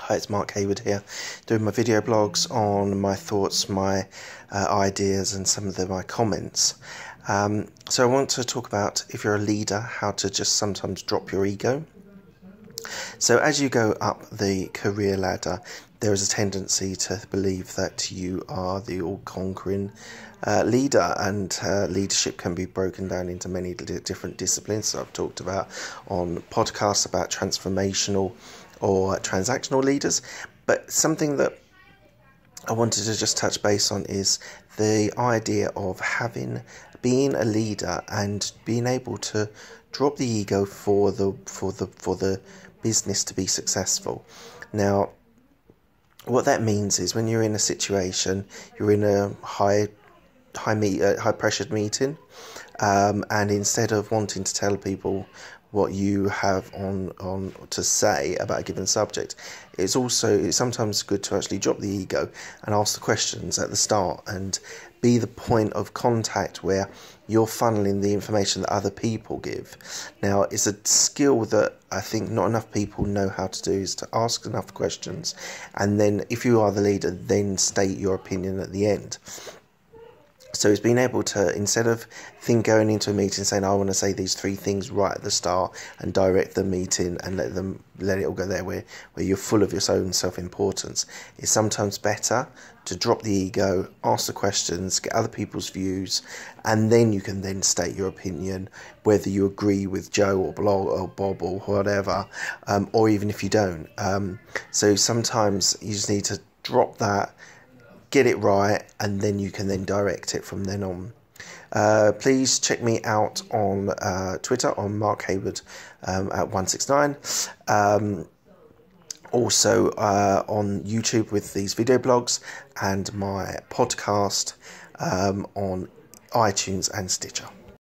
Hi, it's Mark Hayward here, doing my video blogs on my thoughts, my ideas and some of my comments. So I want to talk about, if you're a leader, how to just sometimes drop your ego. So as you go up the career ladder, there is a tendency to believe that you are the all-conquering leader, and leadership can be broken down into many different disciplines. So I've talked about on podcasts about transformational or transactional leaders, but something that I wanted to just touch base on is the idea of being a leader and being able to drop the ego for the business to be successful. Now, what that means is when you're in a situation, you're in a high pressured meeting, and instead of wanting to tell people what you have on to say about a given subject, it's sometimes good to actually drop the ego and ask the questions at the start and be the point of contact where you're funneling the information that other people give. Now, it's a skill that I think not enough people know how to do, is to ask enough questions, and then if you are the leader, then state your opinion at the end. So it's being able to, instead of going into a meeting saying, I want to say these 3 things right at the start and direct the meeting and let it all go there, where you're full of your own self-importance, it's sometimes better to drop the ego, ask the questions, get other people's views, and then you can then state your opinion, whether you agree with Joe or Bob or whatever, or even if you don't. So sometimes you just need to drop that, get it right, and then you can then direct it from then on. Please check me out on Twitter on Mark Hayward at 169. Also on YouTube with these video blogs, and my podcast on iTunes and Stitcher.